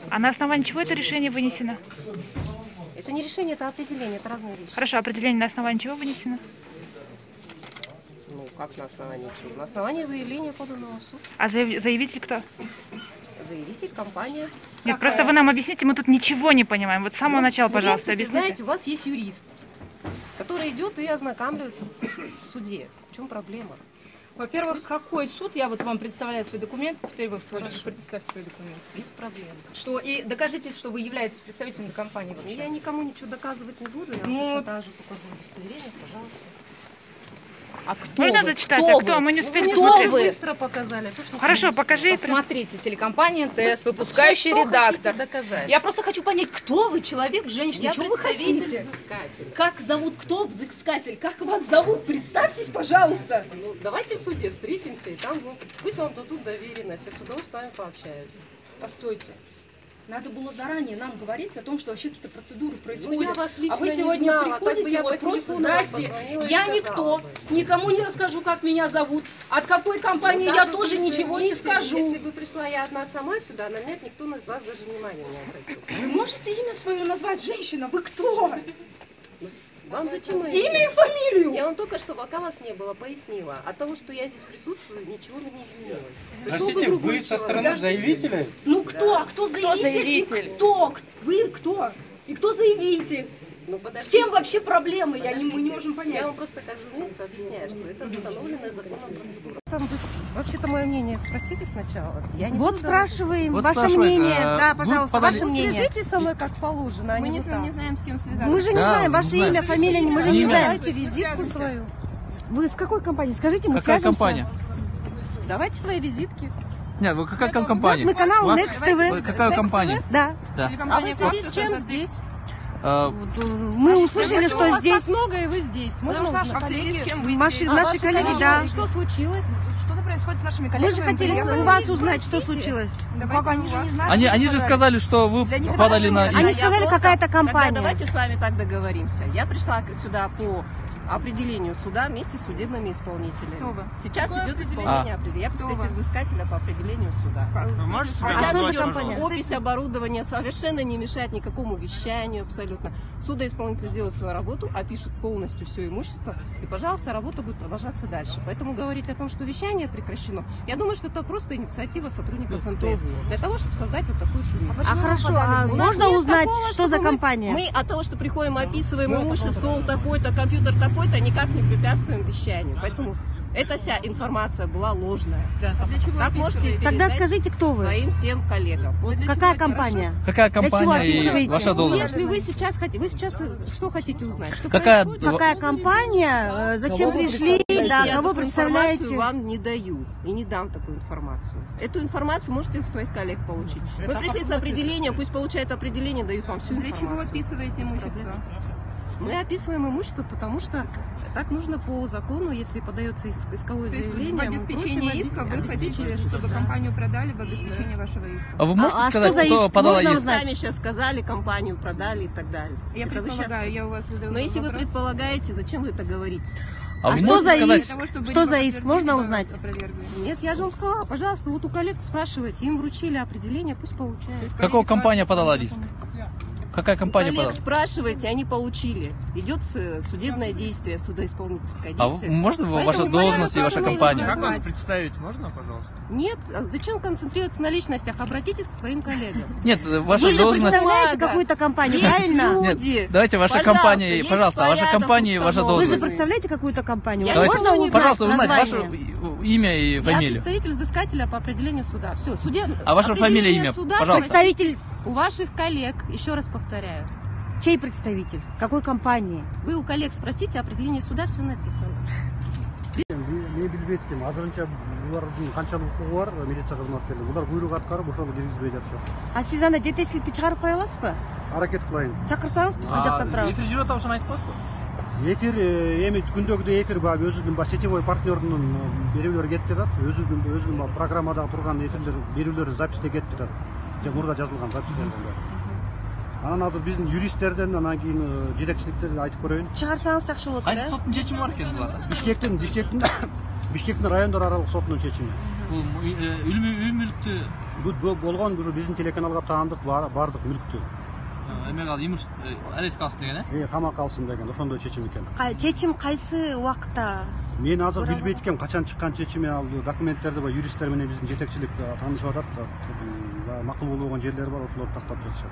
А на основании чего это решение вынесено? Это не решение, это определение, это разные вещи. Хорошо, определение на основании чего вынесено? Ну, как на основании чего? На основании заявления, поданного в суд. А заявитель кто? Заявитель, компания. Нет, просто вы нам объясните, мы тут ничего не понимаем. Вот с самого начала, пожалуйста, объясните. Знаете, у вас есть юрист, который идет и ознакомливается в суде. В чем проблема? Во-первых, какой суд? Я вот вам представляю свои документы, теперь вы в свою очередь представьте свои документы. Без проблем. Что, и докажите, что вы являетесь представителем компании. Я никому ничего доказывать не буду, я точно так же покажу удостоверение, пожалуйста. А кто Можно вы? зачитать? Кто А кто? вы? Мы не успели Вы посмотреть. быстро показали. Хорошо, покажи. Посмотрите, телекомпания МТС, выпускающий Что редактор. хотите доказать? Я просто хочу понять, кто вы, человек, женщина, Я чего вы представитель хотите? взыскателя. Как зовут, кто взыскатель? Как вас зовут? Представьтесь, пожалуйста. Ну, давайте в суде встретимся, и там пусть вам дадут доверенность, я с удовольствием с вами пообщаюсь. Постойте. Надо было заранее нам говорить о том, что вообще какие-то процедуры происходят. Ну, я вас лично а вы не сегодня знала, так бы приходите, я вот по просто телефону вам здрасте, позвонила и я сказала никто, бы. никому не расскажу, как меня зовут, от какой компании Ну, я даже тоже если ничего не вместе, скажу. Если бы пришла я одна сама сюда, на меня никто из вас даже внимания не обратил. Вы можете имя свое назвать, женщина? Вы кто? Вам зачем мое Имя и фамилию. Я вам только что, пока вас не было, пояснила. От того, что я здесь присутствую, ничего не изменилось. Простите, вы со стороны заявителя? Ну кто? А кто заявитель? Кто? Вы кто? И кто заявитель? Ну, В подождите. чем вообще проблемы? Мы не можем понять. Я вам просто как журналист объясняю, что это установленная законом процедура. Вообще-то мое мнение спросили сначала. Я не Вот буду спрашиваем, Вот ваше спрашивает, мнение. Да, вы пожалуйста, подали- ваше говорить. мнение. Свяжитесь со мной как положено, а Мы не не вот так. знаем, с кем связаться. Мы же не Да, знаем мы ваше не знаем. имя, фамилия, мы же Не не знаем. Давайте визитку свою. Вы с какой компанией? Скажите, мы Какая свяжемся. компания? Давайте свои визитки. Нет, вы какая компания? Мы канал У вас- Next TV. Вы какая Next компания? Да. Да. А вы сидите с чем здесь? Мы услышали, У что вас здесь так много, и вы здесь. Можно узнать? наши Ваши коллеги, да. Что случилось? Что-то происходит с нашими Мы коллегами. же хотели Вы у вас не узнать, что спросите? случилось. Как они же не знают. Они же сказали, что вы Для них подали на... Они сказали, какая-то компания. Тогда давайте с вами так договоримся. Я пришла сюда по определению суда вместе с судебными исполнителями. Кто вы? Сейчас идет исполнение определения. Я представитель взыскателя по определению суда. Вы можете А что за компания? Опись оборудования совершенно не мешает никакому вещанию абсолютно. Судоисполнитель сделает свою работу, опишет полностью все имущество, и, пожалуйста, работа будет продолжаться дальше. Поэтому говорить о том, что вещание прекращено, я думаю, что это просто инициатива сотрудников МТС для того, чтобы создать вот такую шумиху. А хорошо, а У нас можно нет узнать, такого, что за чтобы компания? Мы от того, что приходим, описываем имущество, стол такой-то, компьютер такой-то, никак не препятствуем вещанию. Поэтому эта вся информация была ложная. Как можете Тогда передать скажите, кто вы? своим всем коллегам. Какая компания? Какая чего компания и описываете? ваша должность? Если вы сейчас что хотите узнать? Что Какая- происходит? Какая компания? Зачем пришли? Да, Я кого такую информацию представляете? вам не даю и не дам такую информацию. Эту информацию можете у своих коллег получить. Вы пришли с определением, пусть получают определение, дают вам всю информацию. описываете имущество? Мы описываем имущество, потому что так нужно по закону, если подается исковое заявление. В мы обеспечении просим иска вы обеспечить. хотите, чтобы компанию продали в обеспечение вашего иска? А вы можете А сказать, что за кто иск? подала Можно иск? узнать? Сами сейчас сказали, компанию продали и так далее. Я Это вы предполагаю, щас- я у вас задаю Но если вы вопрос. предполагаете, зачем вы это говорите? А вы что можете за сказать, иск? Для того, чтобы Что либо за иск? подтвердить, Можно либо узнать? опровергнуть. Нет, я же вам сказала, пожалуйста, вот у коллег спрашивайте, им вручили определение, пусть получают. какая компания подала иск? Какая компания Коллег подала? спрашивайте, они получили. Идет судебное действие, судоисполнительское А действие. можно ваша Поэтому должность и моя ваша просто компания? назвать. Как вас представить можно, пожалуйста? Нет, а зачем концентрироваться на личностях? Обратитесь к своим коллегам. Нет, ваша Вы же должность... представляете Ладно. какую-то компанию, Есть правильно? люди. Нет, давайте ваша Пожалуйста, компания, есть пожалуйста, ваша порядок компания и ваша установлен. Вы же должность. представляете какую-то компанию? Я Давайте, Можно узнать пожалуйста, узнать ваше название? имя и Я фамилию. представитель взыскателя по определению суда. Все, А ваша фамилия, имя, пожалуйста. Представитель У ваших коллег, еще раз повторяю, чей представитель? Какой компании? вы у коллег спросите, определение суда, все написано. Мен билбейт экенмин. Азырынча булардын канчалык укугу бар милиция кызматкерлери. Булар буйрук аткарып ошону киргизбей жатышат. А сиз анда жетекчиликти чыгарып кое аласызбы? Аракет кылайын. Чакырсаңыз биз бул жакта турабыз. Эфир жүрөт ошону айтып коет го. Эфир эми күндөгүдөй эфир баягы өзүнүн сетевой партнерунун берүүлөрү кетип жатат. Өзүнүн программадагы турган эфирлер берүүлөр записьте кетип жатат. Же мурда жазылган запись болгондо. Анан азыр биздин юристтерден анан кийин жетекчиликтерден айтып көрөйүн. Чыгарсаңыз жакшы болот Кайсы соттун чечими бар экен буларда? Бишкектин райондор аралык сотунун чечими. Бул үй мүлктү Бул болгон ушу биздин телеканалга таандык бардык мүлктү. Эмек ал имуш арест калсын деген, Камакка алсын деген ошондой чечим экен. чечим кайсы убакытта? Мен азыр билбейт экем качан чыккан чечими, ал документтерди баягы юристтер менен биздин жетекчилик таанышып атат. Макул болбогон жерлери бар, ошолорду тактап жатышат.